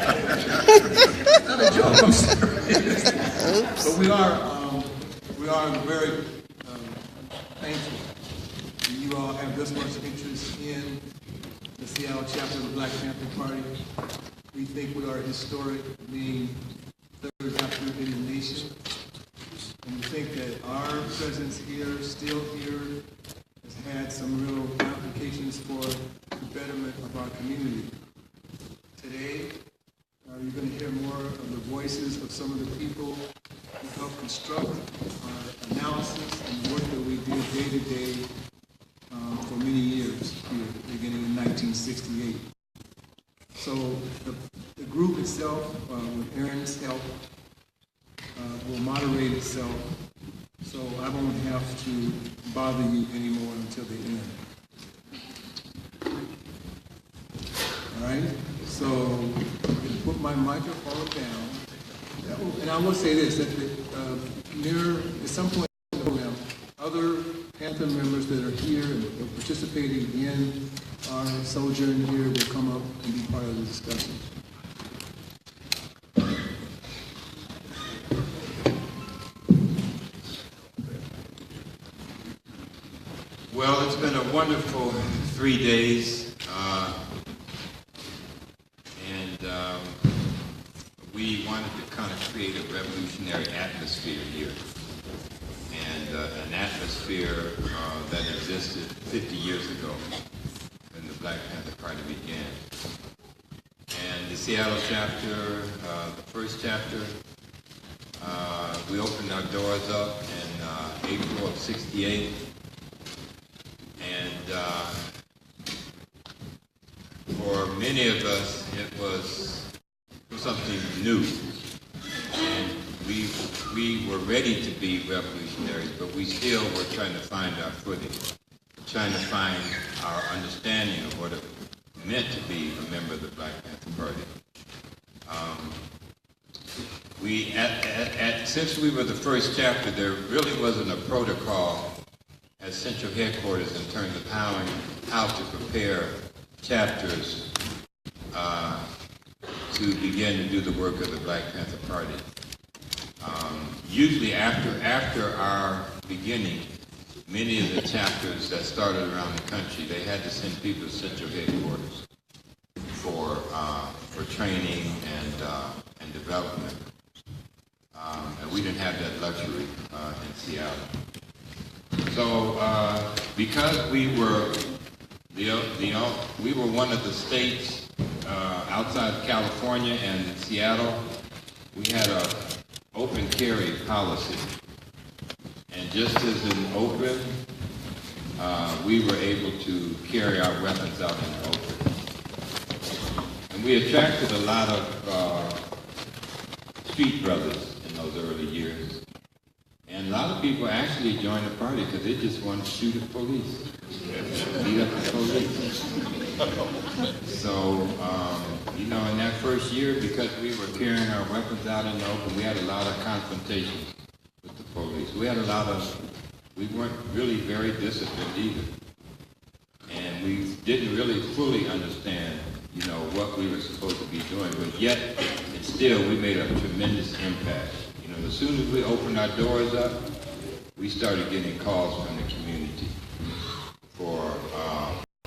Not a joke, I'm serious. But we are very thankful that you all have this much interest in the Seattle chapter of the Black Panther Party. We think we are historic, being third chapter in the nation. And we think that our presence here, still here, has had some real implications for the betterment of our community. Today, you're going to hear more of the voices of some of the people who helped construct our analysis and the work that we did day to day for many years here, beginning in 1968. So the group itself, with Aaron's help, will moderate itself, so I won't have to bother you anymore until the end. All right? So I'm going to put my microphone down. And I will say this, that at some point in the program, other Panther members that are here and are participating in our sojourn here will come up and be part of the discussion. Well, it's been a wonderful 3 days, and we wanted to kind of create a revolutionary atmosphere here, and an atmosphere that existed 50 years ago when the Black Panther Party began. And the Seattle chapter, the first chapter, we opened our doors up in April of '68. And for many of us, it was something new. And we were ready to be revolutionaries, but we still were trying to find our footing, trying to find our understanding of what it meant to be a member of the Black Panther Party. Since we were the first chapter, there really wasn't a protocol at central headquarters in terms of how to prepare chapters to begin to do the work of the Black Panther Party. Usually after our beginning, many of the chapters that started around the country, they had to send people to central headquarters for training and development. And we didn't have that luxury in Seattle. So, because we were one of the states outside of California and Seattle, we had an open carry policy. And just as in Oakland, we were able to carry our weapons out in the open. And we attracted a lot of street brothers in those early years. And a lot of people actually joined the party because they just wanted to shoot at police, beat up the police. So, in that first year, because we were carrying our weapons out in the open, we had a lot of confrontations with the police. We weren't really very disciplined either. And we didn't really fully understand, what we were supposed to be doing. But yet, and still, we made a tremendous impact. As soon as we opened our doors up, we started getting calls from the community for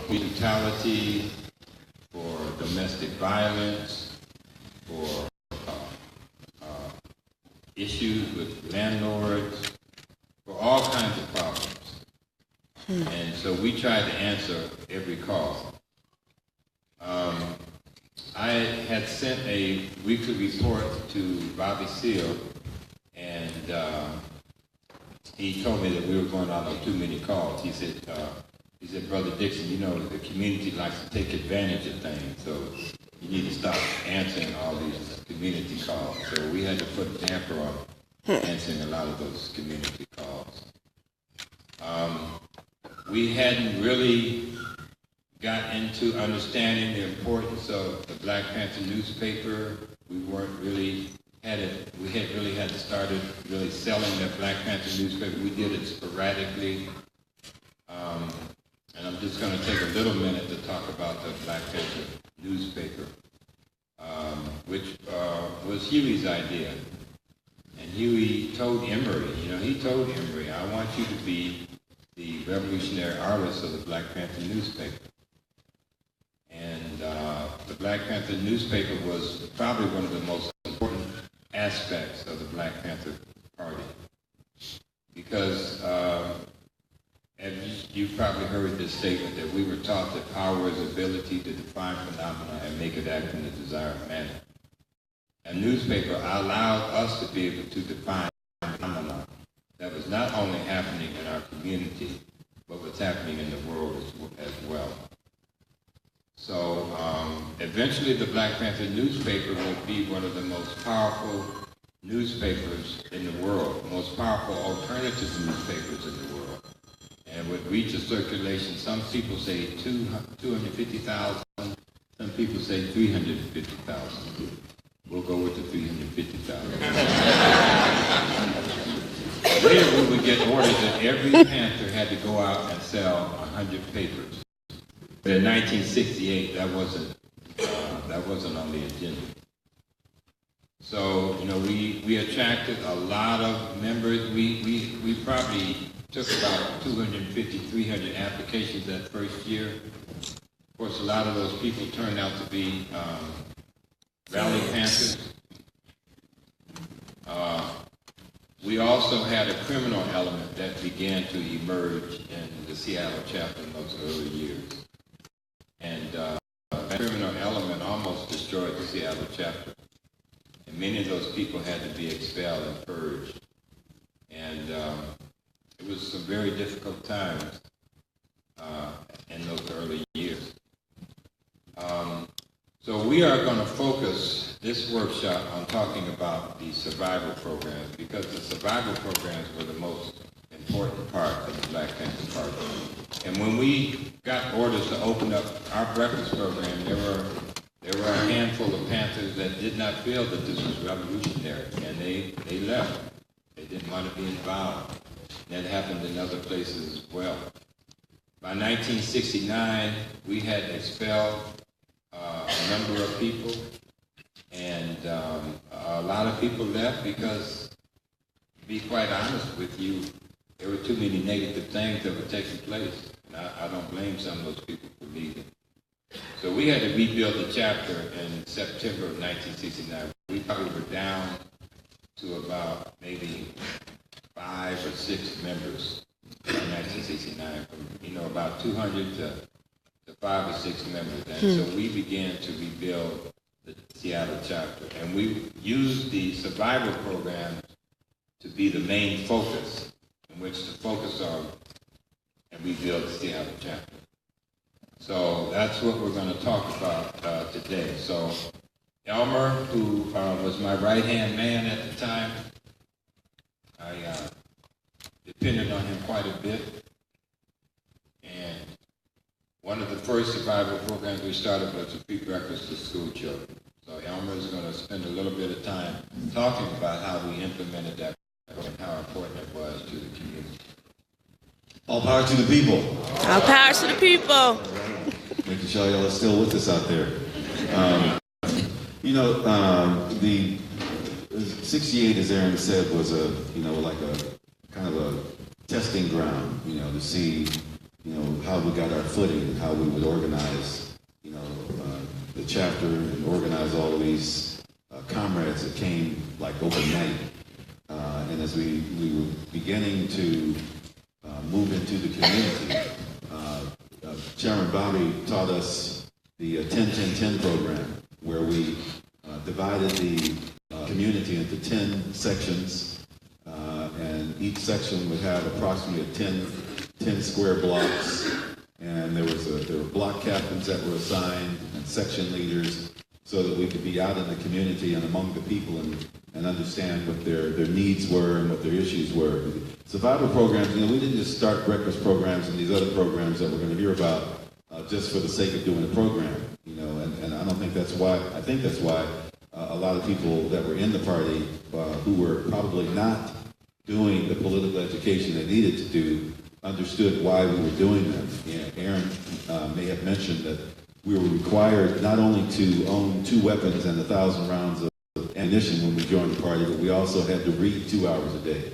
brutality, for domestic violence, for issues with landlords, for all kinds of problems. And so we tried to answer every call. I had sent a weekly report to Bobby Seale, and he told me that we were going out on too many calls. He said, Brother Dixon, the community likes to take advantage of things, so you need to stop answering all these community calls. So we had to put a damper on answering a lot of those community calls. We hadn't really got into understanding the importance of the Black Panther newspaper. We had really had to start really selling that Black Panther newspaper. We did it sporadically. And I'm just going to take a little minute to talk about the Black Panther newspaper, which was Huey's idea. And Huey told Emory, he told Emory, I want you to be the revolutionary artist of the Black Panther newspaper. And the Black Panther newspaper was probably one of the most important aspects of the Black Panther Party. Because, as you probably heard this statement, that we were taught that power is ability to define phenomena and make it act in the desired manner. A newspaper allowed us to be able to define phenomena that was not only happening in our community, but was happening in the world as well. So eventually the Black Panther newspaper would be one of the most powerful newspapers in the world, the most powerful alternative newspapers in the world, and would reach a circulation. Some people say 250,000, some people say 350,000. We'll go with the 350,000. Later we would get orders that every Panther had to go out and sell 100 papers. But in 1968, that wasn't on the agenda. So, we attracted a lot of members. We probably took about 250, 300 applications that first year. Of course, a lot of those people turned out to be Valley Panthers. We also had a criminal element that began to emerge in the Seattle chapter in those early years. And that criminal element almost destroyed the Seattle chapter. And many of those people had to be expelled and purged. And it was some very difficult times in those early years. So we are going to focus this workshop on talking about the survival programs, because the survival programs were the most important part of the Black Panther Party. And when we got orders to open up our breakfast program, there were a handful of Panthers that did not feel that this was revolutionary, and they left. They didn't want to be involved. And that happened in other places as well. By 1969, we had expelled a number of people, and a lot of people left because, to be quite honest with you, there were too many negative things that were taking place. And I don't blame some of those people for leaving. So we had to rebuild the chapter in September of 1969. We probably were down to about maybe 5 or 6 members in 1969, from about 200 to 5 or 6 members. And so we began to rebuild the Seattle chapter. And we used the survival programs to be the main focus in which to focus on and rebuild the Seattle chapter. So that's what we're going to talk about today. So Elmer, who was my right-hand man at the time, I depended on him quite a bit. And one of the first survival programs we started was a free breakfast to school children. So Elmer is going to spend a little bit of time talking about how we implemented that and how important it was to the community. All power to the people. All power to the people. Making sure y'all are still with us out there. The 68, as Aaron said, was like a kind of a testing ground, to see, how we got our footing, how we would organize, the chapter and organize all of these comrades that came like overnight. And as we were beginning to move into the community, Chairman Bobby taught us the 10-10-10 program, where we divided the community into 10 sections, and each section would have approximately 10 square blocks, and there were block captains that were assigned and section leaders, so that we could be out in the community and among the people and understand what their needs were and what their issues were. Survival programs, we didn't just start breakfast programs and these other programs that we're going to hear about just for the sake of doing a program, and I don't think that's why. I think that's why a lot of people that were in the party who were probably not doing the political education they needed to do understood why we were doing them. Aaron may have mentioned that we were required not only to own 2 weapons and 1,000 rounds of ammunition when we joined the party, but we also had to read 2 hours a day.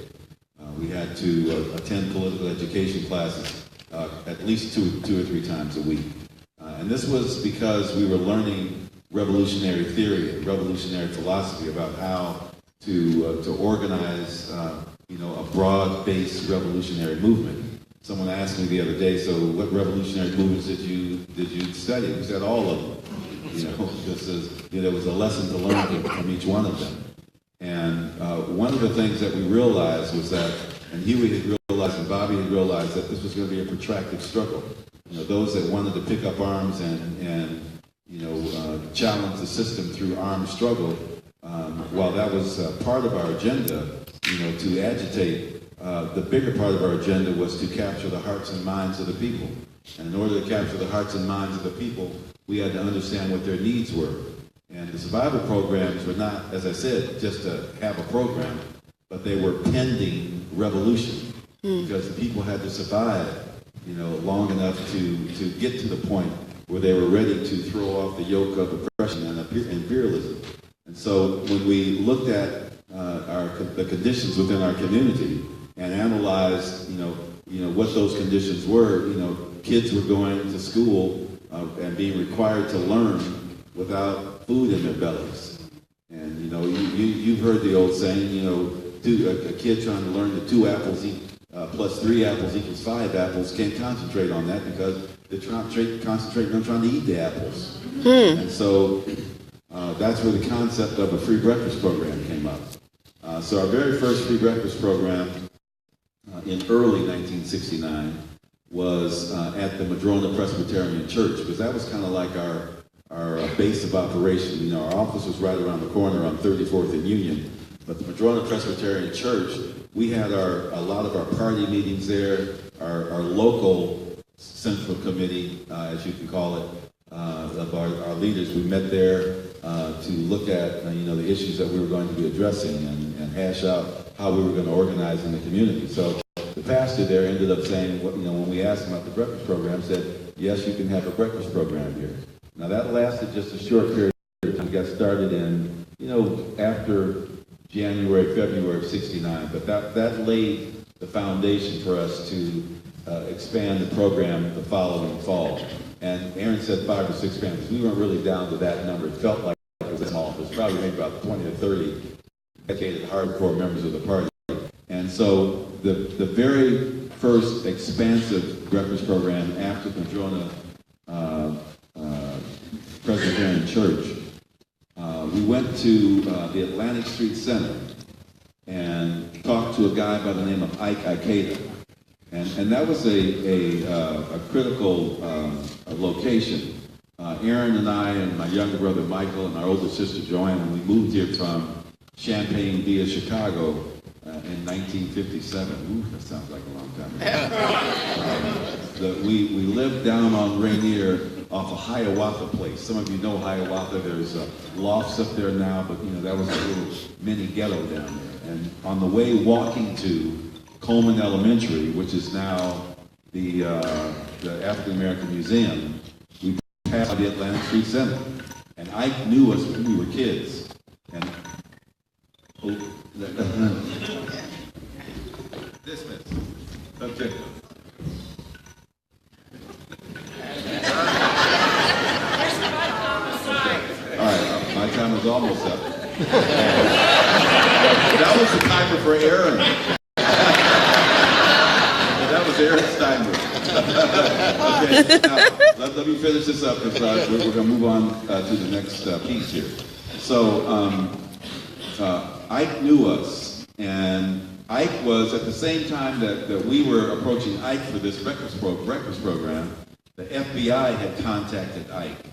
We had to attend political education classes at least two or three times a week. And this was because we were learning revolutionary theory and revolutionary philosophy about how to organize a broad-based revolutionary movement. Someone asked me the other day, so what revolutionary movements did you study? We said all of them. There was a lesson to learn from each one of them. And one of the things that we realized was that, and Huey had realized and Bobby had realized, that this was going to be a protracted struggle. Those that wanted to pick up arms and challenge the system through armed struggle, while that was part of our agenda, to agitate, the bigger part of our agenda was to capture the hearts and minds of the people. And in order to capture the hearts and minds of the people, we had to understand what their needs were. And the survival programs were not, as I said, just to have a program, but they were pending revolution, because the people had to survive, long enough to get to the point where they were ready to throw off the yoke of oppression and imperialism. And so when we looked at the conditions within our community and analyzed, what those conditions were, kids were going to school and being required to learn without food in their bellies. And, you've heard the old saying, a kid trying to learn that 2 apples plus 3 apples equals 5 apples can't concentrate on that because they're concentrating on trying to eat the apples. And so that's where the concept of a free breakfast program came up. So our very first free breakfast program in early 1969 was at the Madrona Presbyterian Church, because that was kind of like our base of operation. Our office was right around the corner on 34th and Union, but the Madrona Presbyterian Church, we had a lot of our party meetings there, our local central committee, as you can call it, of our leaders. We met there to look at the issues that we were going to be addressing and hash out how we were going to organize in the community. So the pastor there ended up saying, when we asked him about the breakfast program, said, yes, you can have a breakfast program here. Now that lasted just a short period of time. We got started in, after January, February of '69, but that laid the foundation for us to expand the program the following fall. And Aaron said 5 or 6 families. We weren't really down to that number. It felt like it was small. It was probably maybe about 20 or 30 dedicated hardcore members of the party. And so the very first expansive breakfast program after the Madrona Presbyterian Church, we went to the Atlantic Street Center and talked to a guy by the name of Ike Ikeda. And that was a critical location. Aaron and I and my younger brother Michael and our older sister Joanne, when we moved here from Champaign via Chicago in 1957. Ooh, that sounds like a long time ago. We lived down on Rainier off of Hiawatha Place. Some of you know Hiawatha. There's lofts up there now, but that was a little mini ghetto down there. And on the way walking to Coleman Elementary, which is now the African American Museum, we passed the Atlantic Street Center. And Ike knew us when we were kids. And dismiss. Okay. All right, my time is almost up. That was the timer for Aaron. That was Aaron Steinberg. Okay, now, let me finish this up because we're going to move on to the next piece here. So Ike knew us, and Ike was, at the same time that we were approaching Ike for this breakfast program, the FBI had contacted Ike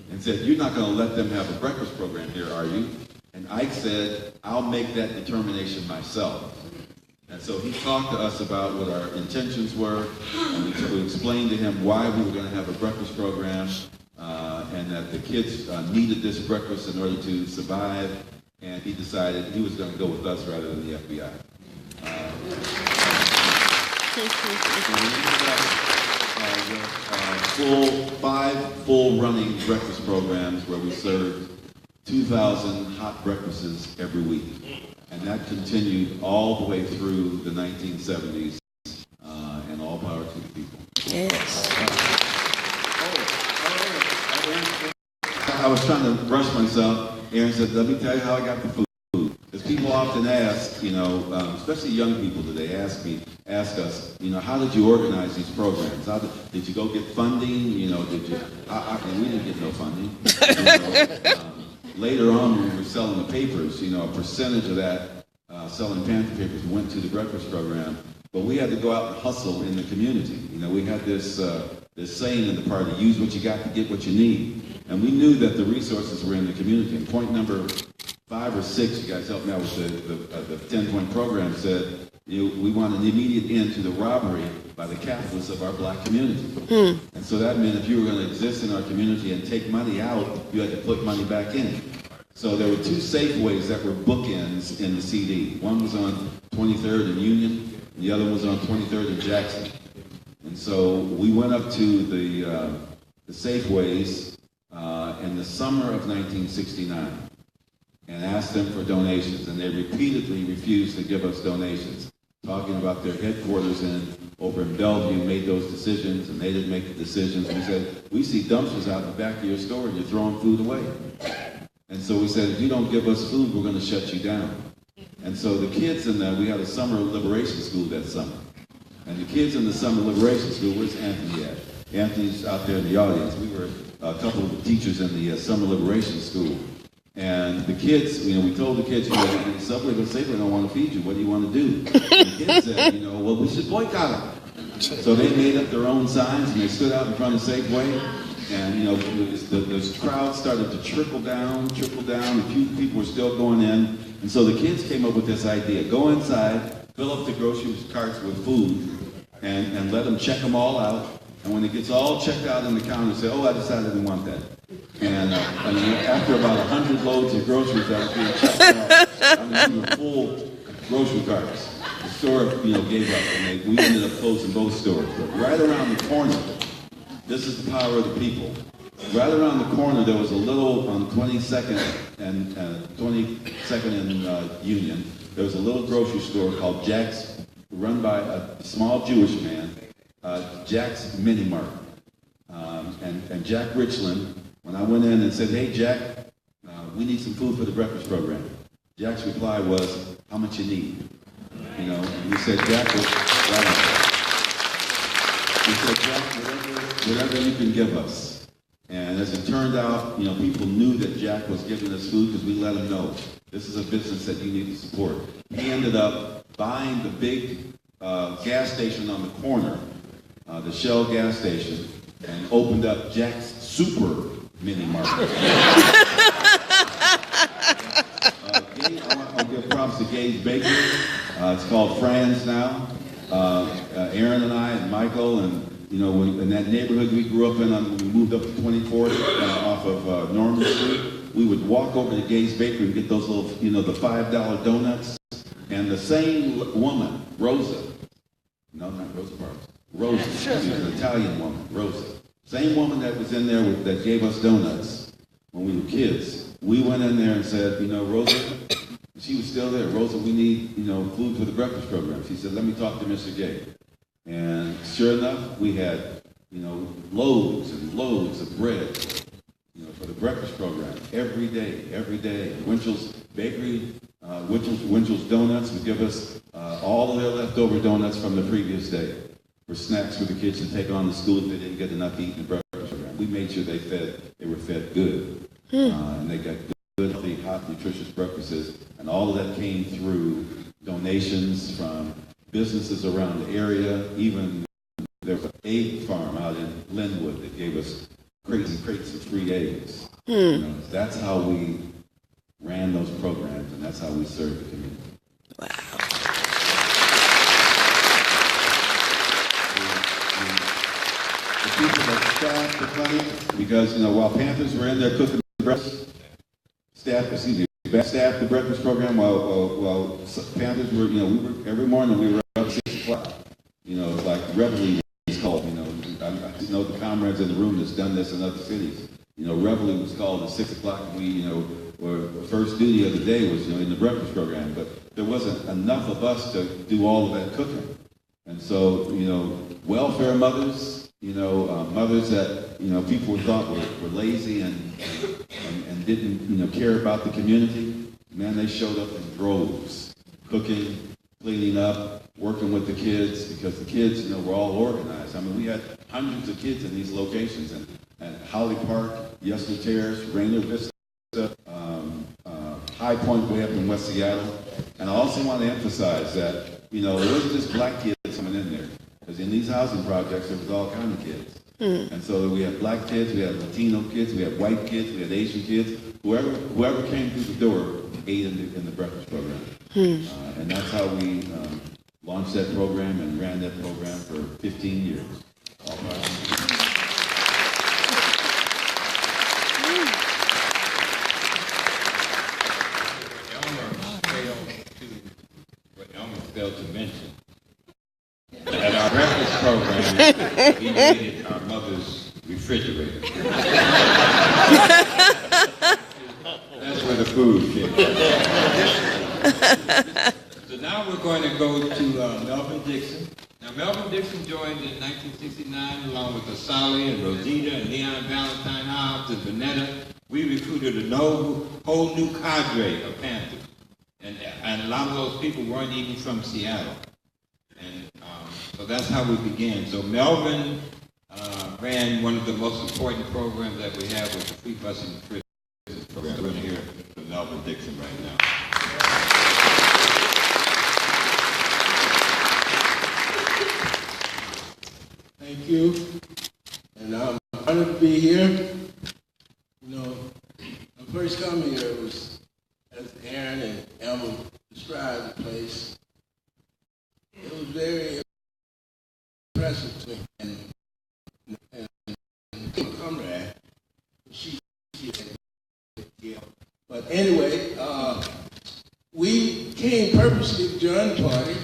and said, you're not going to let them have a breakfast program here, are you? And Ike said, I'll make that determination myself. And so he talked to us about what our intentions were, and we explained to him why we were going to have a breakfast program, and that the kids needed this breakfast in order to survive, and he decided he was going to go with us rather than the FBI. Five full running breakfast programs where we served 2,000 hot breakfasts every week. And that continued all the way through the 1970s, and all power to the people. Yes. I was trying to rush myself. Aaron said, let me tell you how I got the food. Because people often ask, especially young people today, ask us, how did you organize these programs? Did you go get funding? Did you? And we didn't get no funding. Later on, when we were selling the papers, a percentage of that selling Panther papers went to the breakfast program. But we had to go out and hustle in the community. We had this saying in the party: use what you got to get what you need. And we knew that the resources were in the community. And point number 5 or 6, you guys helped me out with the 10-point program, said, we want an immediate end to the robbery by the capitalists of our black community. And so that meant if you were going to exist in our community and take money out, you had to put money back in. So there were 2 Safeways that were bookends in the CD. One was on 23rd and Union, and the other was on 23rd and Jackson. And so we went up to the Safeways in the summer of 1969 and asked them for donations, and they repeatedly refused to give us donations, talking about their headquarters over in Bellevue made those decisions, and they didn't make the decisions. We said, we see dumpsters out in the back of your store and you're throwing food away. And so we said, if you don't give us food, we're going to shut you down. And so the kids we had a summer liberation school that summer. And the kids in the summer liberation school, where's Anthony at? Anthony's out there in the audience. We were a couple of teachers in the summer liberation school. And the kids, we told the kids, Subway and Safeway don't want to feed you. What do you want to do? And the kids said, well, we should boycott them. So they made up their own signs, and they stood out in front of Safeway. And, the crowd started to trickle down. A few people were still going in. And so the kids came up with this idea. Go inside, fill up the grocery carts with food, and let them check them all out. And when it gets all checked out in the counter, say, I decided I didn't want that. And after about 100 loads of groceries that was being checked out, we were full grocery carts. The store, gave up, and we ended up closing both stores. But right around the corner, this is the power of the people. Right around the corner, there was a little, on 22nd and Union, there was a little grocery store called Jack's, run by a small Jewish man, Jack's Mini Mart. And Jack Richland, when I went in and said, hey, Jack, we need some food for the breakfast program. Jack's reply was, how much you need? And we said, Jack, whatever you can give us. And as it turned out, people knew that Jack was giving us food because we let him know, this is a business that you need to support. He ended up buying the big gas station on the corner, the Shell gas station, and opened up Jack's Super Mini Market. I want to give props to Gage Bakery. It's called Fran's now. Aaron and I and Michael and in that neighborhood we grew up in, when we moved up to 24th off of Norman Street, we would walk over to Gage Bakery and get those little, the $5 donuts. And the same woman, Rosa, no, not Rosa Parks, Rosa, she's an Italian woman, Rosa. Same woman that was in there that gave us donuts when we were kids. We went in there and said, Rosa, she was still there. Rosa, we need, food for the breakfast program. She said, let me talk to Mr. Gay. And sure enough, we had, loads and loads of bread, for the breakfast program every day. Winchell's Bakery, Winchell's Donuts would give us all of their leftover donuts from the previous day for snacks for the kids to take on to school if they didn't get enough to eat in the breakfast program. We made sure they were fed good, and they got good, healthy, hot, nutritious breakfasts, and all of that came through donations from businesses around the area. Even there was an egg farm out in Linwood that gave us crates and crates of free eggs. That's how we ran those programs, and that's how we served the community. Wow. The people that staffed the clinic, because while Panthers were in there cooking breakfast, staffed the breakfast program while Panthers were, we were every morning we were up 6 o'clock. It's like Reveille was called. I know the comrades in the room that's done this in other cities. Reveille was called at 6 o'clock, and we were first duty of the day was, in the breakfast program, but there wasn't enough of us to do all of that cooking. And so, welfare mothers, mothers that, people thought were lazy and didn't, care about the community, man, they showed up in droves, cooking, cleaning up, working with the kids, because the kids, were all organized. I mean, we had hundreds of kids in these locations, and Holly Park, Yesler Terrace, Rainier Vista, High Point way up in West Seattle. And I also want to emphasize that, it wasn't just black kids coming in there, because in these housing projects, there was all kinds of kids. And so we had black kids, we had Latino kids, we had white kids, we had Asian kids. Whoever came through the door ate in the breakfast program. And that's how we launched that program and ran that program for 15 years. All right. What Elmer failed to mention, at our breakfast program, we needed our mother's refrigerator. That's where the food came from. So now we're going to go to Melvin Dixon. Now, Melvin Dixon joined in 1969 along with Asali and Rosita and Leon Valentine Hobbs and Vanetta. We recruited a whole new cadre of Panther. And a lot of those people weren't even from Seattle. And so that's how we began. So Melvin ran one of the most important programs that we have with the free busing and prison program. We're going to hear from Melvin Dixon right now. Thank you. And I'm honored to be here. My first coming here was, as Aaron and Emma described the place, it was very impressive to me. And comrade, she yeah. But anyway, we came purposely to join the party.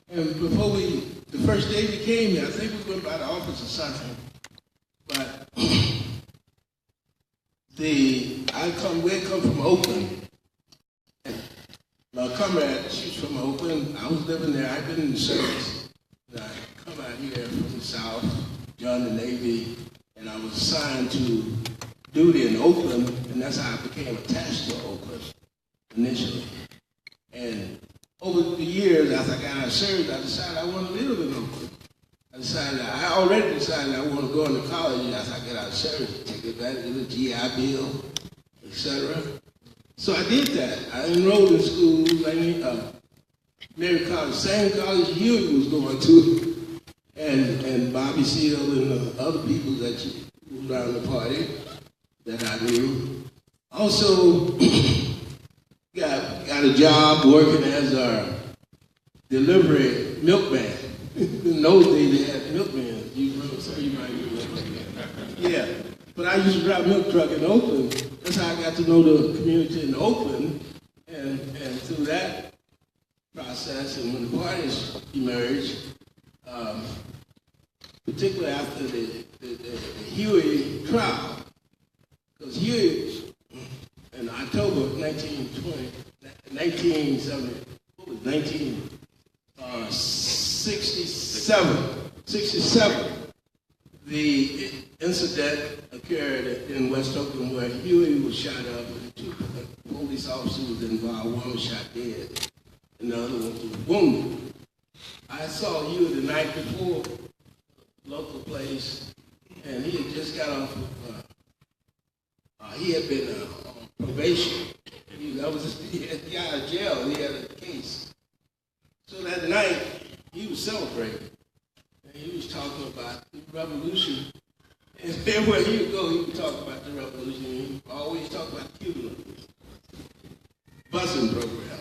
And before the first day we came here, I think we went by the office or something. But we come from Oakland. My comrade, she's from Oakland. I was living there. I've been in the service. And I come out here from the South, joined the Navy, and I was assigned to duty in Oakland, and that's how I became attached to Oakland initially. And over the years, as I got out of service, I decided I want to live in Oakland. I already decided I want to go into college as I get out of service, take advantage of the GI Bill, etc. So I did that. I enrolled in schools. Mary College, same college Huey was going to, and Bobby Seale and the other people that were around the party that I knew. Also, got a job working as a delivery milkman. In those days, they had milkmen. You remember? So you might remember. Yeah. But I used to drive a milk truck in Oakland. That's how I got to know the community in Oakland. And through that process, and when the parties emerged, particularly after the Huey trial, because Huey, in October of 1967, the incident occurred in West Oakland where Huey was shot up and two police officers involved. One was shot dead and the other one was wounded. I saw Huey the night before, local place, and he had just got off he had been on probation. He had got out of jail. He had a case. So that night, he was celebrating. And he was talking about the revolution. And everywhere he would go, he would talk about the revolution. He would always talk about the Cuban busing program.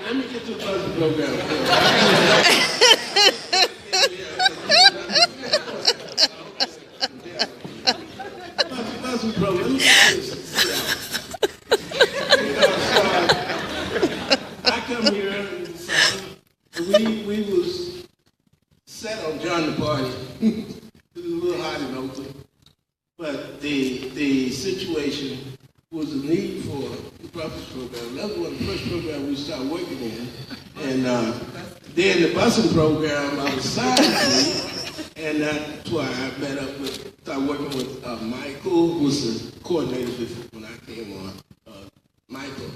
Let me get to the busing program. Busing program. Let me get this. I come here and we was set on joining the party. It was a little hot in Oakland. But the situation was a need for the breakfast program. That was one of the first programs we started working in. And then the busing program I was signed to, and that's why I started working with Michael, who was the coordinator when I came on. Michael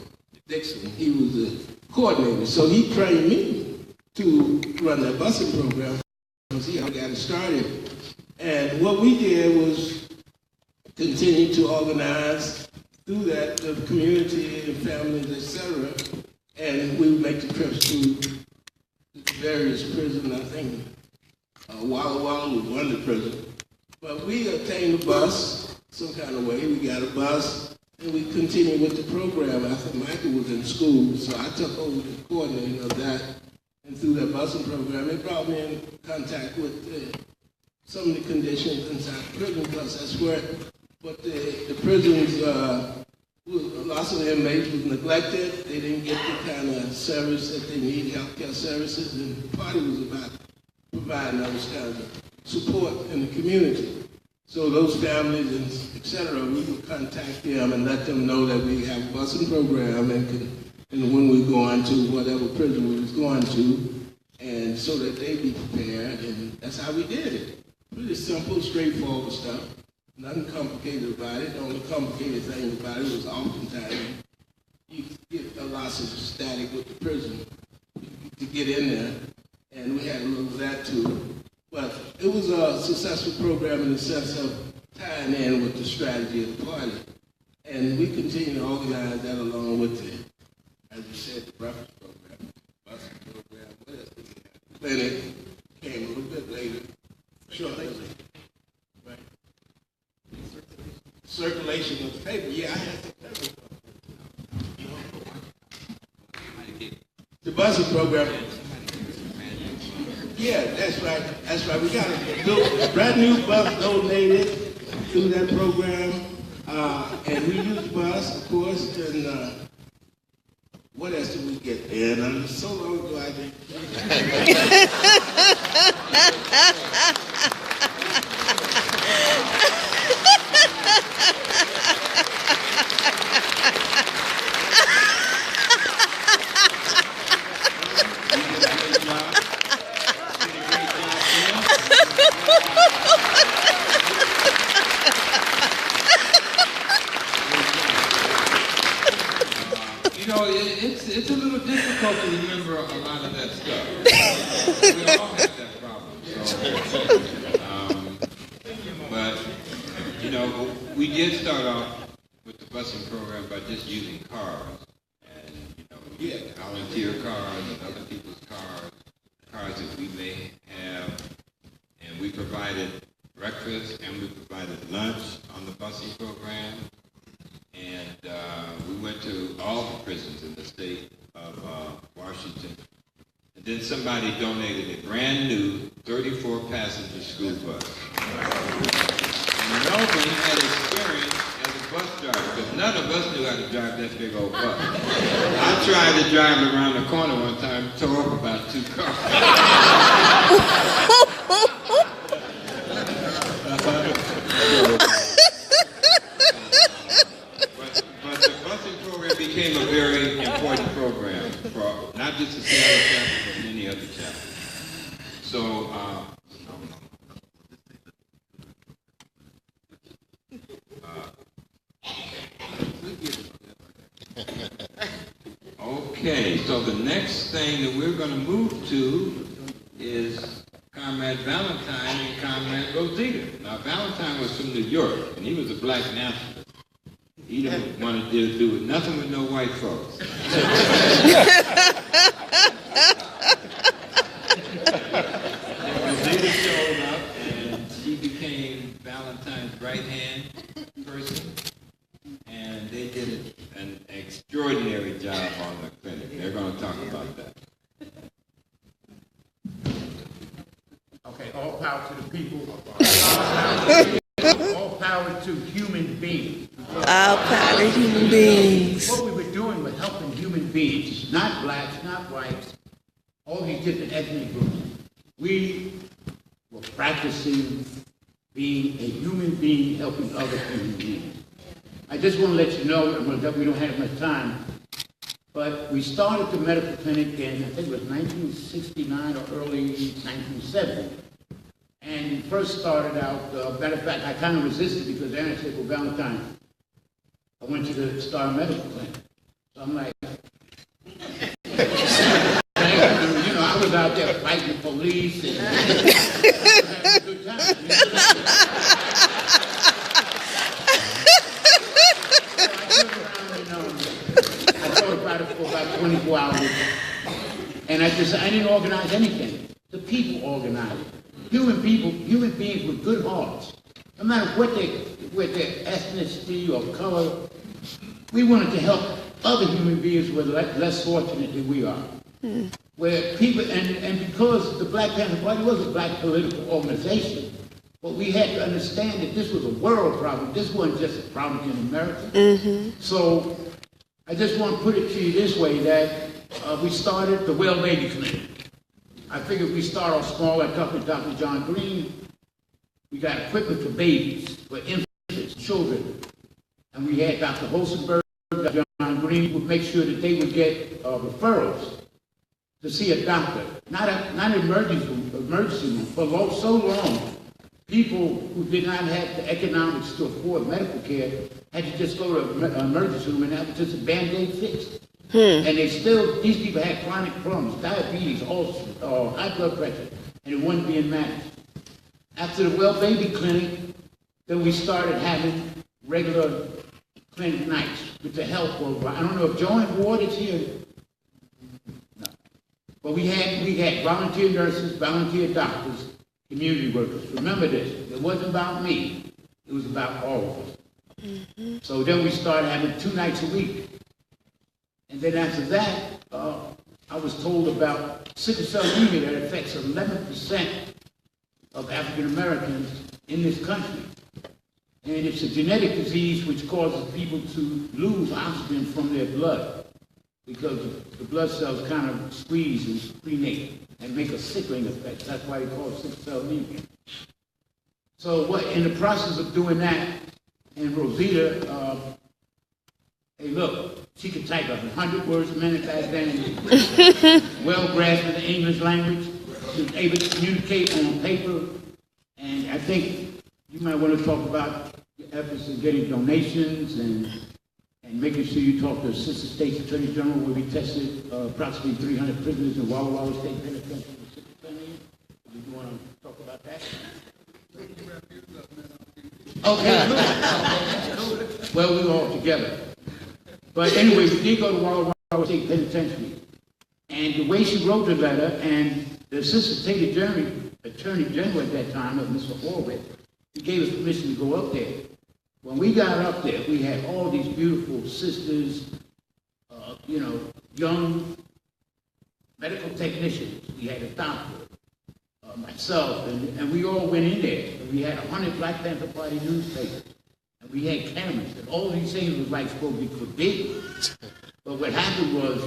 Dixon, he was the coordinator. So he trained me to run that busing program because he got it started. And what we did was continue to organize through that the community and families, etc. And we would make the trips to various prisons. I think Walla Walla was one of the prisons. But we obtained a bus some kind of way. We got a bus, and we continued with the program. I think Michael was in school, so I took over the coordinating of that. And through that busing program, it brought me in contact with some of the conditions inside the prison, because that's where, but the prisons, lots of the inmates was neglected. They didn't get the kind of service that they need, healthcare services, and the party was about providing those kinds of support in the community. So those families and et cetera, we would contact them and let them know that we have a busing program and when we go on to whatever prison we was going to, and so that they be prepared, and that's how we did it. Pretty simple, straightforward stuff. Nothing complicated about it. The only complicated thing about it was oftentimes you get a lot of static with the prison to get in there, and we had a little of that too. But it was a successful program in the sense of tying in with the strategy of the party. And we continue to organize that along with the, as you said, the breakfast program, busing program, what else did we have? Clinic came a little bit later. Shortly. Right. Circulation of the paper. Yeah, I had the paper. The busing program. Yeah, that's right. That's right. We got a brand new bus donated through that program. And we used the bus, of course, and what else did we get? And so long ago I did. It's a little difficult to remember a lot of that stuff. We all have that problem. So, but, you know, we did start off with the busing program by just using cars. And, you know, volunteer cars and other people's cars that we may have. And we provided breakfast and we provided lunch on the busing program. And we went to all the prisons in the state of Washington. And then somebody donated a brand new 34-passenger school bus. And Melvin had experience as a bus driver, because none of us knew how to drive that big old bus. I tried to drive it around the corner one time, tore up about 2 cars. Became a very important program for not just the Seattle chapter, but many other chapters. So, okay, so the next thing that we're going to move to is Comrade Valentine and Comrade Rosita. Now, Valentine was from New York, and he was a black nationalist. He didn't want to do nothing with no white folks. Rosita showed up, and she became Valentine's right-hand person, and they did an extraordinary job on the clinic. They're going to talk about that. Okay, all power to the people. All power to human beings. All power to human beings. What we were doing was helping human beings, not blacks, not whites, all these different ethnic groups. We practicing being a human being helping other human beings. I just want to let you know, we don't have much time, but we started the medical clinic in, I think it was 1969 or early 1970. And we first started out, matter of fact, I kind of resisted because Aaron said, well, Valentine, I want you to start a medical clinic. So I'm like, I was out there fighting the police and having a good time. I thought about it for about 24 hours, and I didn't organize anything. The people organized it. Human beings with good hearts, no matter what their ethnicity or color, we wanted to help other human beings who were less fortunate than we are. Where people, and because the Black Panther Party was a black political organization, but we had to understand that this was a world problem. This wasn't just a problem in America. So I just want to put it to you this way, that we started the Well Baby Clinic. I figured we start off small. I talked with Dr. John Green. We got equipment for babies, for infants, children. And we had Dr. Holsenberg, Dr. John Green would make sure that they would get referrals to see a doctor. Not an emergency room, for so long, people who did not have the economics to afford medical care had to just go to an emergency room and that was just a Band-Aid fix. And these people had chronic problems, diabetes, ulcers, high blood pressure, and it wasn't being managed. After the Well Baby Clinic, then we started having regular clinic nights with the health program. I don't know if Joanne Ward is here. No. But we had volunteer nurses, volunteer doctors, community workers. Remember this, it wasn't about me, it was about all of us. So then we started having 2 nights a week. And then after that, I was told about sickle cell anemia that affects 11% of African Americans in this country. And it's a genetic disease which causes people to lose oxygen from their blood because the blood cells kind of squeeze and sprenate and make a sickling effect. That's why they call it sickle cell anemia. So in the process of doing that, and Rosita, hey look, she could type 100 words a minute back then, well grasped the English language, she was able to communicate on paper, and I think you might want to talk about your efforts in getting donations and making sure you talk to Assistant State's Attorney General where we tested approximately 300 prisoners in Walla Walla State Penitentiary. Do you want to talk about that? Okay, well, we were all together. But anyway, we did go to Walla Walla State Penitentiary. And the way she wrote the letter, and the Assistant State Attorney General at that time, Mr. Horwitz, he gave us permission to go up there. When we got up there, we had all these beautiful sisters, young medical technicians. We had a doctor, myself, and we all went in there. And we had 100 Black Panther Party newspapers. And we had cameras, and all these things was like supposed to be forbidden. But what happened was,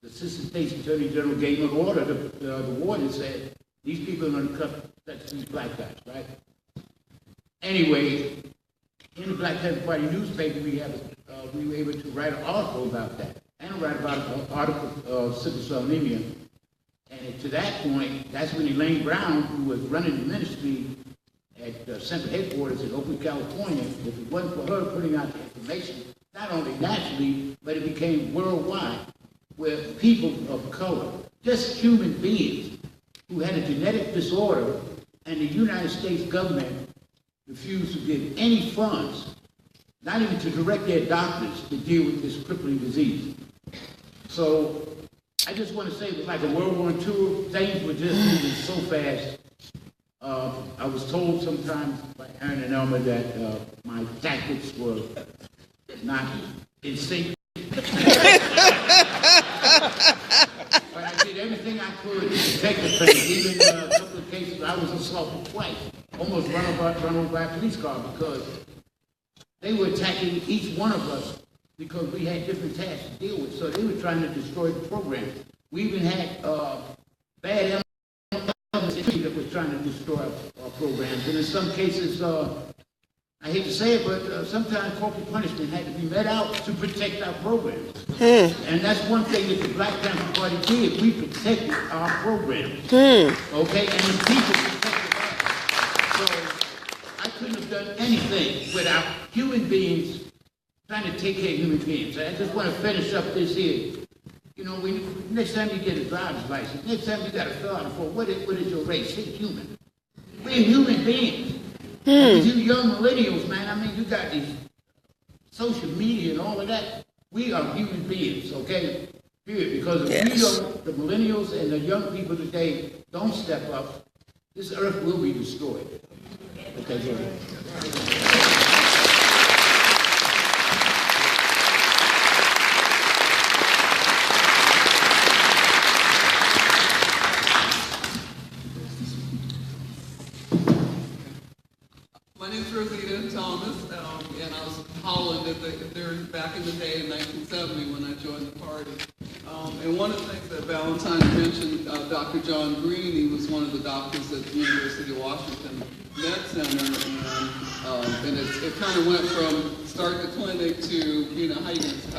the Assistant State's Attorney General gave an order. The warden said, these people are going to touch these black guys, right? Anyway, in the Black Panther Party newspaper, we were able to write an article about that, and write about an article of sickle cell anemia. And to that point, that's when Elaine Brown, who was running the ministry at Central Headquarters in Oakland, California, if it wasn't for her putting out the information, not only nationally, but it became worldwide, where people of color, just human beings, who had a genetic disorder, and the United States government refused to give any funds, not even to direct their doctors to deal with this crippling disease. So I just want to say it was like a World War II. Things were just moving so fast. I was told sometimes by Aaron and Elmer that my tactics were not in sync. But I did everything I could to protect the thing. Even a couple of cases I was assaulted twice, almost run over by a police car because they were attacking each one of us because we had different tasks to deal with. So they were trying to destroy the program. We even had bad elements that was trying to destroy our programs. And in some cases, I hate to say it, but sometimes corporal punishment had to be met out to protect our programs. And that's one thing that the Black Panther Party did. We protected our programs. Okay? And the people protected us. So I couldn't have done anything without human beings trying to take care of human beings. I just want to finish up this here. You know, next time you get a driver's license, next time you got to fill out a form, what is your race? Say human. We're human beings. And you young millennials, man, I mean, you got these social media and all of that. We are human beings, okay? Period. Because if we don't, the millennials and the young people today don't step up, this earth will be destroyed. Okay, Jerry? My name's Rosita Thomas, and I was in Holland back in the day in 1970 when I joined the party. And one of the things that Valentine mentioned, Dr. John Green, he was one of the doctors at the University of Washington Med Center, and it kind of went from start the clinic to, you know, how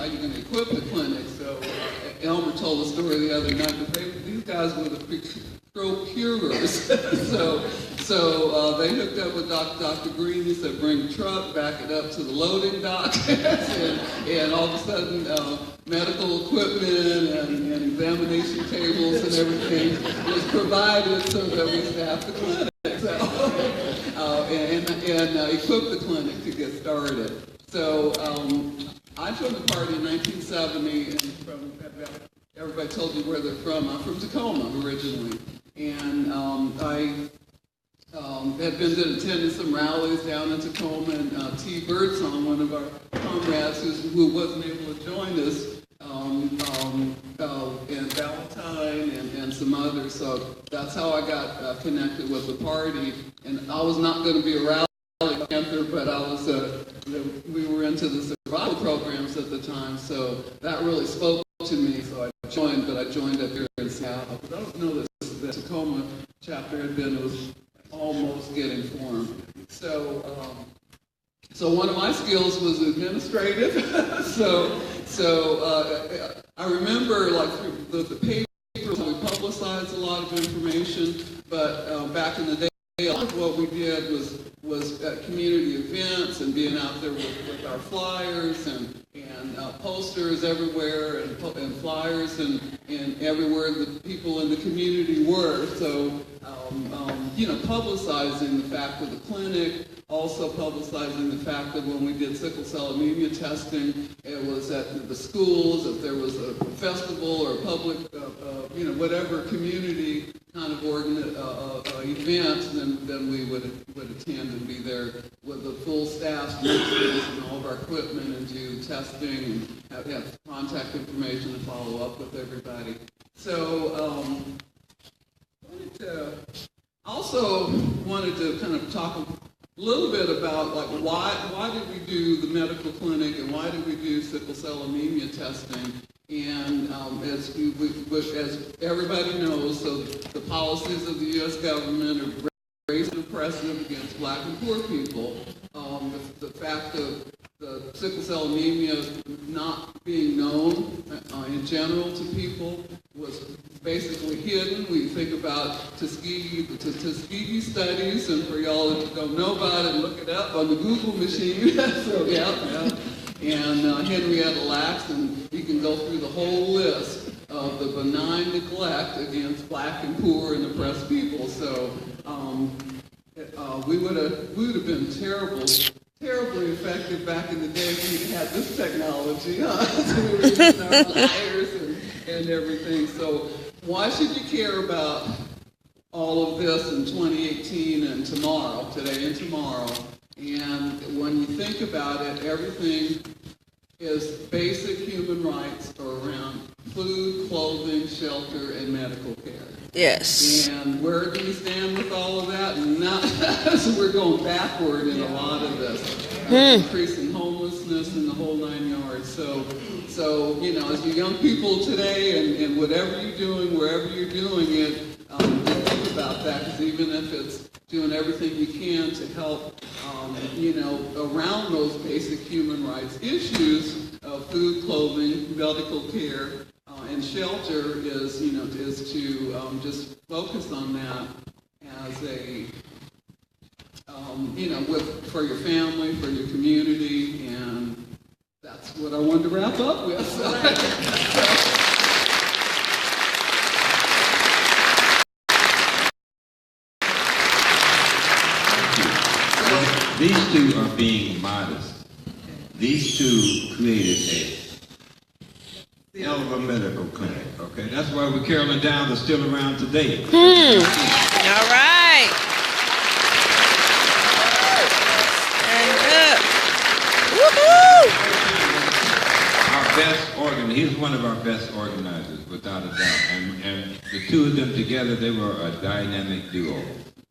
you going to equip the clinic. So Elmer told a story the other night that these guys were the procurers. So they hooked up with Dr. Green. He said, bring the truck, back it up to the loading dock, and all of a sudden, medical equipment and examination tables and everything was provided so that we staffed the clinic. And equipped the clinic to get started. So I joined the party in 1970, and everybody told you where they're from. I'm from Tacoma originally, and I had been attending some rallies down in Tacoma, and T. Birdsong, one of our comrades who wasn't able to join us, and Valentine and some others. So that's how I got connected with the party. And I was not going to be a rally Panther, but I was we were into the survival programs at the time, so that really spoke to me. So I joined, but I joined up here in Seattle. I don't know that the Tacoma chapter had been, it was almost getting formed. So one of my skills was administrative. so I remember like the papers, we publicized a lot of information, but back in the day, a lot of what we did was community events and being out there with our flyers and posters everywhere and flyers and everywhere the people in the community were. So, publicizing the fact of the clinic, also publicizing the fact that when we did sickle cell anemia testing, it was at the schools. If there was a festival or a public, whatever community kind of event, then we would attend and be there with the full staff and all of our equipment and do testing and have contact information to follow up with everybody. So also wanted to kind of talk a little bit about like why did we do the medical clinic and why did we do sickle cell anemia testing? And as everybody knows, so the policies of the U.S. government are racially oppressive against black and poor people. The fact of the sickle cell anemia not being known in general to people was basically hidden. We think about Tuskegee studies, and for y'all that don't know about it, look it up on the Google machine. So yeah. And Henrietta Lacks, and you can go through the whole list of the benign neglect against black and poor and oppressed people. So we would have been terribly effective back in the day if we had this technology. So we were using our flyers and everything. So why should you care about all of this in 2018 and tomorrow, today and tomorrow? And when you think about it, everything is basic human rights around food, clothing, shelter, and medical care. Yes. And where do we stand with all of that? So we're going backward in a lot of this. Increasing homelessness and the whole 9 yards. So as you young people today and whatever you're doing, wherever you're doing it, think about that, because even if it's doing everything you can to help, around those basic human rights issues of food, clothing, medical care, and shelter is to just focus on that as a, for your family, for your community, and that's what I wanted to wrap up with. These two are being modest. These two created a hell of a medical clinic, okay? That's why we Carolyn Downs are still around today. All right. Stand up. Woohoo! Our best organizer, he's one of our best organizers, without a doubt. And the two of them together, they were a dynamic duo.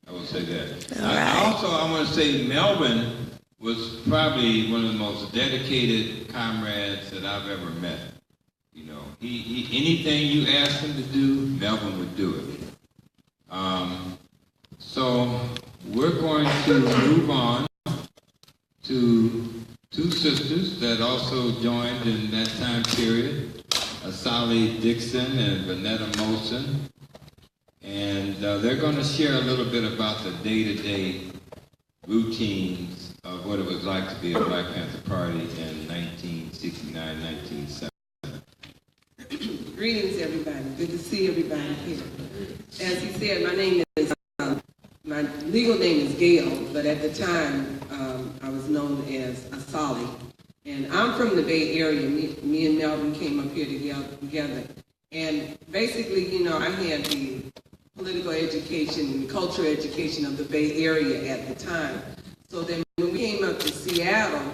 I will say that. All right. I want to say Melvin was probably one of the most dedicated comrades that I've ever met. You know, he anything you asked him to do, Melvin would do it. So we're going to move on to two sisters that also joined in that time period, Asali Dixon and Vanetta Molson. And they're going to share a little bit about the day-to-day routines of what it was like to be a Black Panther Party in 1969, 1970. Greetings, everybody. Good to see everybody here. As he said, my name is, my legal name is Gail, but at the time, I was known as Asali. And I'm from the Bay Area. Me and Melvin came up here together. And basically, I had the political education and cultural education of the Bay Area at the time. So then when we came up to Seattle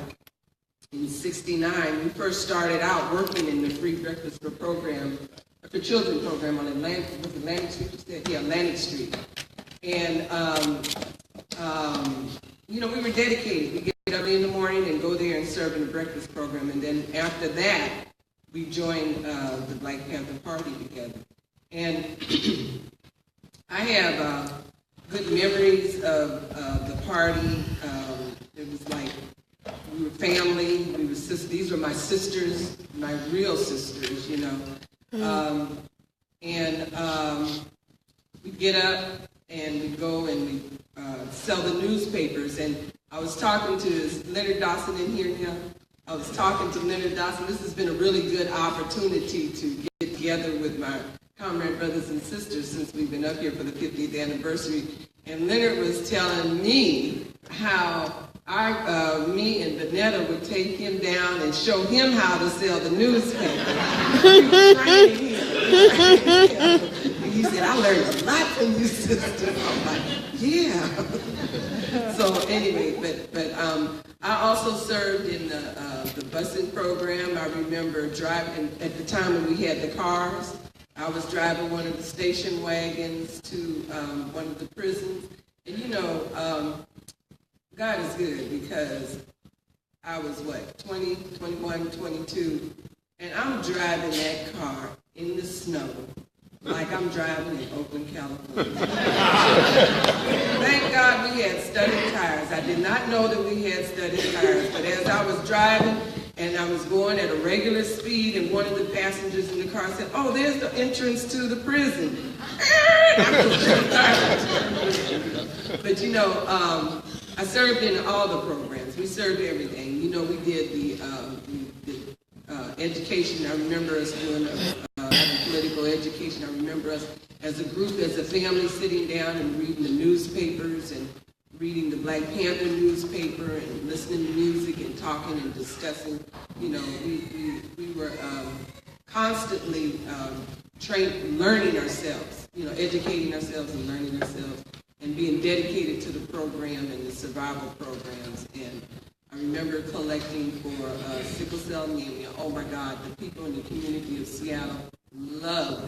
in '69, we first started out working in the free breakfast program, for children program on Atlantic Street, you said? Yeah, Atlantic Street. And, we were dedicated. We get up in the morning and go there and serve in the breakfast program. And then after that, we joined the Black Panther Party together. And I have good memories of the party. It was like we were family. We were sisters. These were my sisters, my real sisters, we'd get up and we'd go and we'd sell the newspapers. And I was talking to, is Leonard Dawson in here now? I was talking to Leonard Dawson. This has been a really good opportunity to get together with my comrade brothers and sisters since we've been up here for the 50th anniversary. And Leonard was telling me how me and Vanetta would take him down and show him how to sell the newspaper. We were training him. And he said, I learned a lot from you, sister. I'm like, yeah. So anyway, but I also served in the busing program. I remember driving, at the time when we had the cars, I was driving one of the station wagons to one of the prisons. And God is good, because I was 20, 21, 22, and I'm driving that car in the snow like I'm driving in Oakland, California. Thank God we had studded tires. I did not know that we had studded tires, but as I was driving and I was going at a regular speed, and one of the passengers in the car said, "Oh, there's the entrance to the prison." But I served in all the programs. We served everything. We did the education. I remember us doing political education. I remember us as a group, as a family, sitting down and reading the newspapers and reading the Black Panther newspaper and listening to music and talking and discussing. We were constantly learning ourselves, educating ourselves and learning ourselves, and being dedicated to the program and the survival programs. And I remember collecting for sickle cell anemia. Oh my God, the people in the community of Seattle loved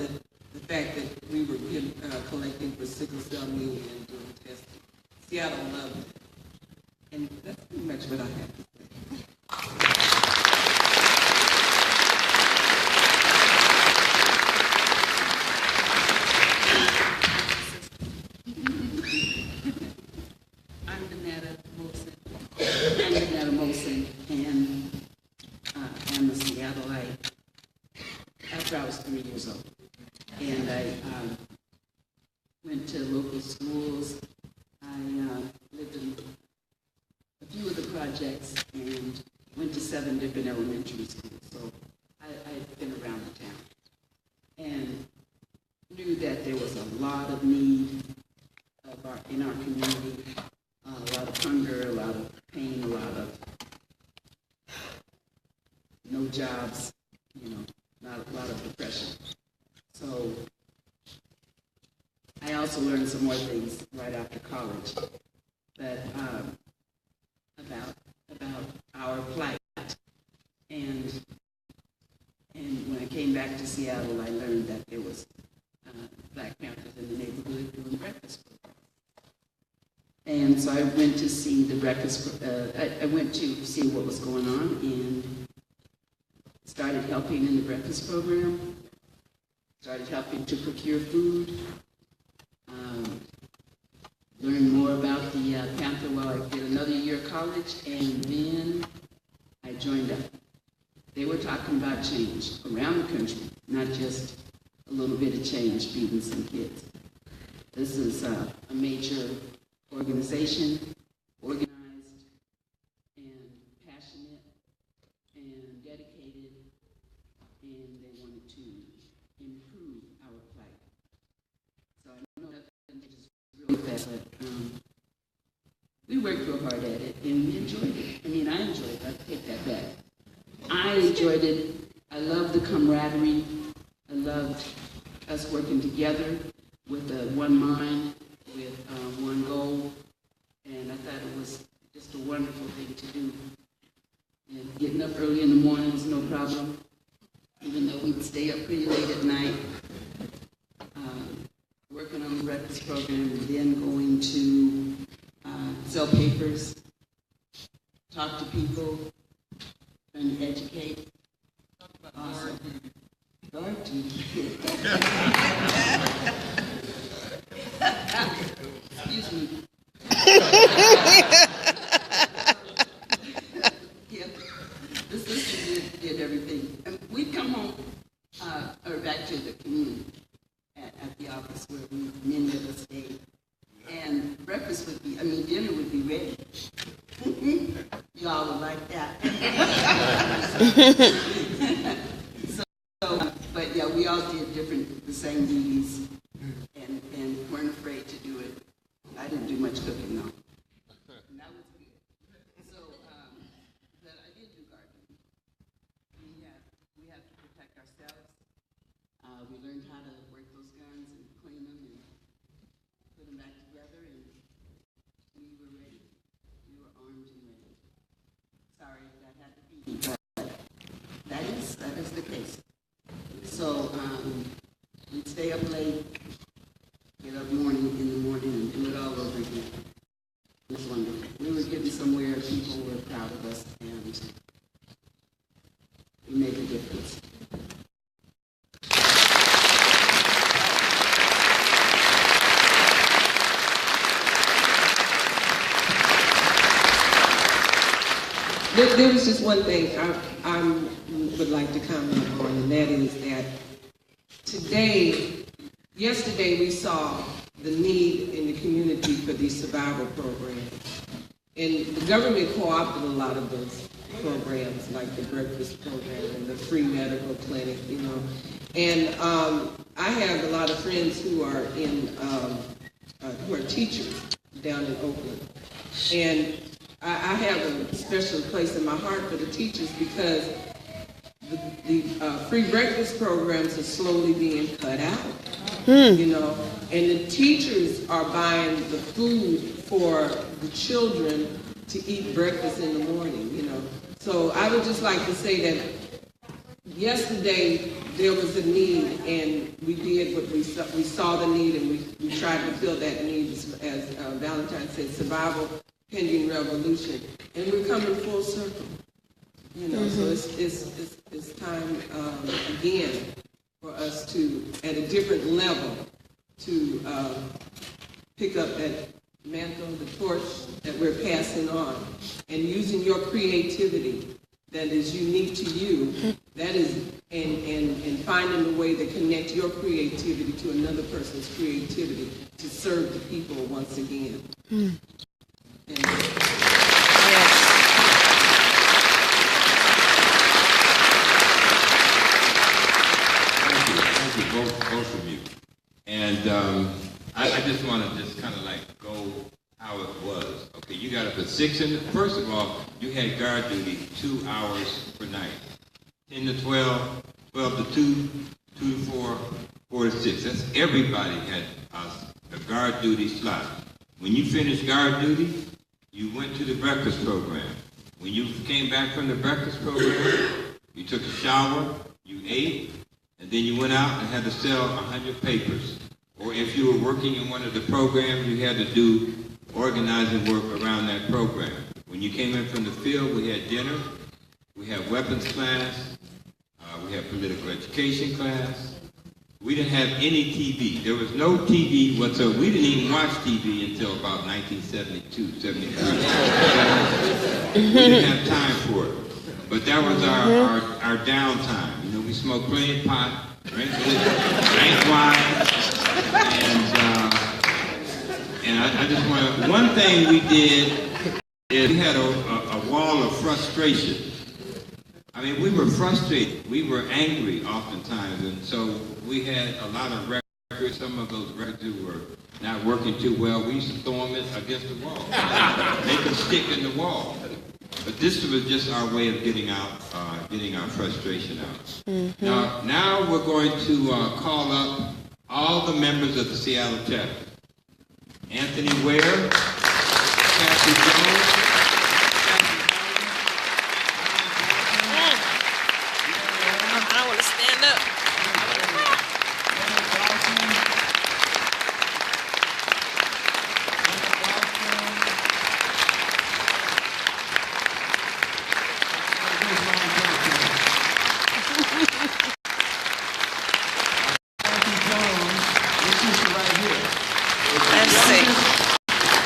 the fact that we were collecting for sickle cell anemia and doing testing. Seattle loved it. And that's pretty much what I have to say. Mason and am a Seattleite after I was 3 years old. And I went to local schools. I lived in a few of the projects and went to 7 different elementary schools. So I've been around the town and knew that there was a lot of need in our community, a lot of hunger, a lot of pain, a lot of no jobs, not a lot of depression. So I also learned some more things right after college, but about our plight. And when I came back to Seattle, I learned that there was Black Panthers in the neighborhood doing breakfast programs. And so I went to see the breakfast. I went to see what was going on and started helping in the breakfast program. Started helping to procure food. Learned more about the Panther while I did another year of college, and then I joined up. They were talking about change around the country, not just a little bit of change feeding some kids. This is a major organization, organized and passionate and dedicated, and they wanted to improve our plight. So I know that just real fast, but we worked real hard at it and we enjoyed it. I mean, I enjoyed it. I take that back. I enjoyed it. I loved the camaraderie. I loved us working together with one mind, with one goal, and I thought it was just a wonderful thing to do. And getting up early in the morning was no problem, even though we'd stay up pretty late at night, working on the breakfast program, and then going to sell papers, talk to people, trying to educate. Awesome. Guard duty. Excuse me. Yeah, the sister did everything. And we'd come home or back to the community at the office where many of us stayed. And breakfast would be, dinner would be ready. Y'all would like that. But yeah, we all did the same duties and weren't afraid to do it. I didn't do much cooking though. And that was good. So, but I did do gardening. We have to protect ourselves. We learned how to work those guns and clean them and put them back together, and we were ready. We were armed and ready. Sorry that had to be, but that is the case. So we'd stay up late, get up in the morning and do it all over again. It was wonderful. We were getting somewhere, people were proud of us, and we made a difference. There was just one thing I would like to comment on, and that is that yesterday we saw the need in the community for these survival programs. And the government co-opted a lot of those programs, like the breakfast program and the free medical clinic, And I have a lot of friends who are who are teachers down in Oakland. And I have a special place in my heart for the teachers because the free breakfast programs are slowly being cut out, and the teachers are buying the food for the children to eat breakfast in the morning, So I would just like to say that yesterday there was a need, and we did what we saw the need, and we tried to fill that need, as Valentine said, survival pending revolution, and we're coming full circle. So it's time again for us to, at a different level, to pick up mantle, the torch that we're passing on, and using your creativity that is unique to you, that is, and finding a way to connect your creativity to another person's creativity to serve the people once again. And, Thank you, both of you. And I just want to just kind of like go how it was. Okay, you got up at 6 first of all, you had guard duty 2 hours per night. 10 to 12, 12 to 2, 2 to 4, 4 to 6. That's everybody had a guard duty slot. When you finished guard duty, you went to the breakfast program. When you came back from the breakfast program, you took a shower, you ate, and then you went out and had to sell 100 papers. Or if you were working in one of the programs, you had to do organizing work around that program. When you came in from the field, we had dinner, we had weapons class, we had political education class. We didn't have any TV. There was no TV whatsoever. We didn't even watch TV until about 1972, 73. We didn't have time for it. But that was our downtime. You know, we smoked plenty of pot, drank wine, and I just want to, one thing we did is we had a wall of frustration. I mean, we were frustrated. We were angry oftentimes, and so we had a lot of records. Some of those records were not working too well. We used to throw them against the wall, make them stick in the wall. But this was just our way of getting our frustration out. Now we're going to call up all the members of the Seattle chapter. Anthony Ware, Kathy Jones, I want to stand up.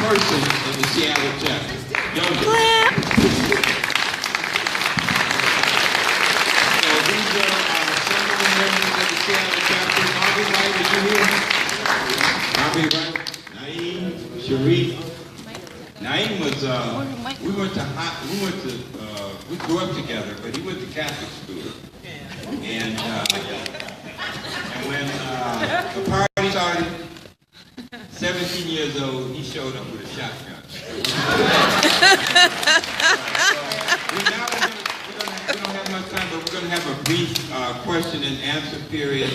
person in the Seattle chapter. Youngest. Clap. So these are some of the members of the Seattle chapter. Bobby Wright, are you here? Bobby Wright, Naeem, Sharif. Naeem was, we grew up together, but he went to Catholic school. And when the party started, 17 years old, he showed up with a shotgun. We don't have much time, but we're going to have a brief question and answer period,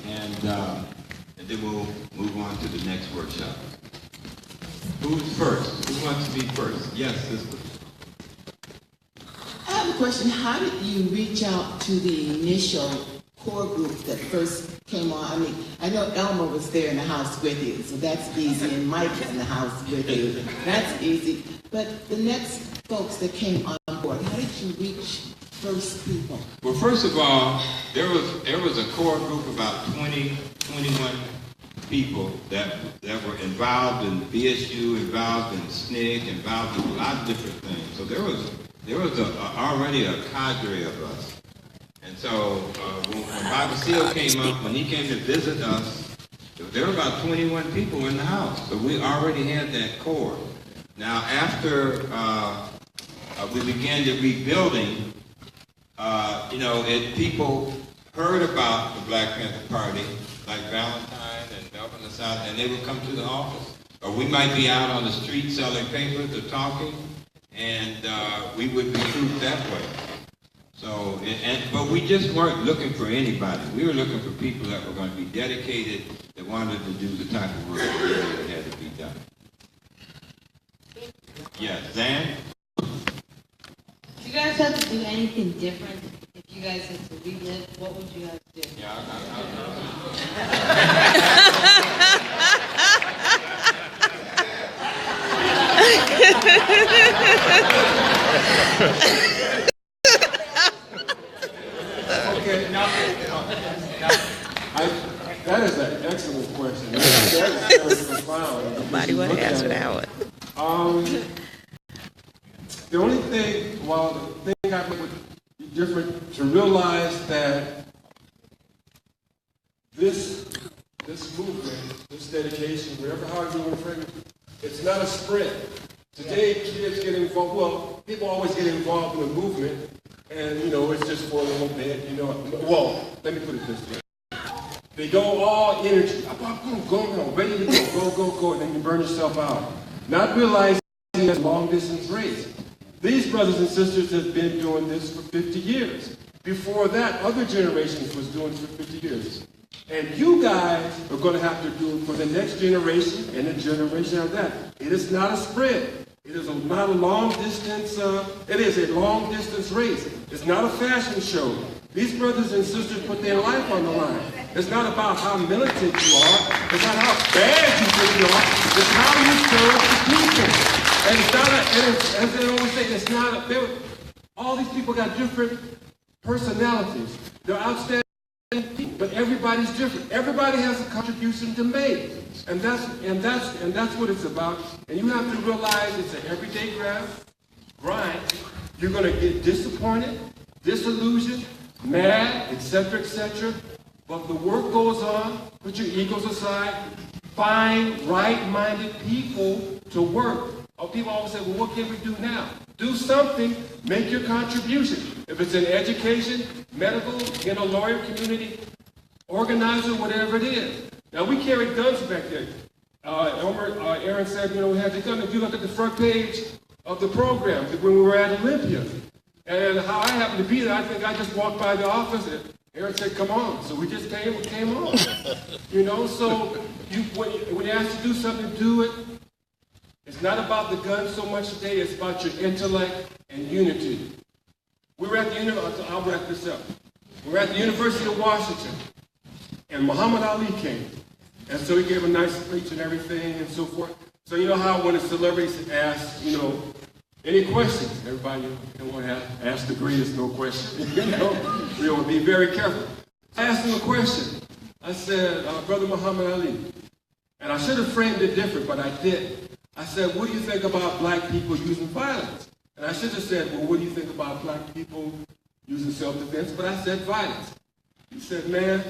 and then we'll move on to the next workshop. Who's first? Who wants to be first? Yes, sister. I have a question. How did you reach out to the initial core group that first came on? I mean, I know Elmer was there in the house with you, so that's easy, and Mike is in the house with you. That's easy. But the next folks that came on board, how did you reach first people? Well, first of all, there was a core group of about 21 people that were involved in BSU, involved in SNCC, involved in a lot of different things. So there was already a cadre of us. And so when Bobby Seale came up, when he came to visit us, there were about 21 people in the house. So we already had that core. Now after we began the rebuilding, people heard about the Black Panther Party, like Valentine and Melvin the South, and they would come to the office. Or we might be out on the street selling papers or talking, and we would recruit that way. So, but we just weren't looking for anybody. We were looking for people that were going to be dedicated, that wanted to do the type of work that had to be done. Yeah, Zan? Do you guys have to do anything different if you guys had to relive? What would you guys do? Yeah, Okay, now, that is an excellent question. That is very profound. Nobody go ahead and look answer at that one. The only thing, the thing I would be different to realize that this movement, this dedication, whatever how you want to frame it, it's not a sprint. Today, kids get involved. Well, people always get involved in a movement, and it's just for a little bit. Well, let me put it this way. They go all energy, go, ready to go, and then you burn yourself out. Not realizing it's a long-distance race. These brothers and sisters have been doing this for 50 years. Before that, other generations was doing it for 50 years. And you guys are going to have to do it for the next generation and the generation of that. It is not a sprint. It is not a long-distance, it is a long-distance race. It's not a fashion show. These brothers and sisters put their life on the line. It's not about how militant you are. It's not how bad you think you are. It's how you serve the people. And it's not as they always say, it's not all these people got different personalities. They're outstanding people, but everybody's different. Everybody has a contribution to make. And that's what it's about. And you have to realize it's an everyday grind. You're going to get disappointed, disillusioned, mad, etc. But the work goes on. Put your egos aside. Find right-minded people to work. People always say, well, what can we do now? Do something. Make your contribution. If it's in education, medical, in a lawyer community, organizer, whatever it is. Now, we carried guns back then. Aaron said, we had the gun. If you look at the front page of the program when we were at Olympia, and how I happened to be there, I think I just walked by the office and Aaron said, come on. So we just came on. So when you ask to do something, do it. It's not about the gun so much today, it's about your intellect and unity. We were at the I'll wrap this up. We were at the University of Washington, and Muhammad Ali came. And so he gave a nice speech and everything and so forth. So you know how when a celebrity asks, any questions? Everybody want to ask the greatest no question. We want to be very careful. I asked him a question. I said, Brother Muhammad Ali, and I should have framed it different, but I did. I said, what do you think about black people using violence? And I should have said, well, what do you think about black people using self-defense? But I said violence. He said, man,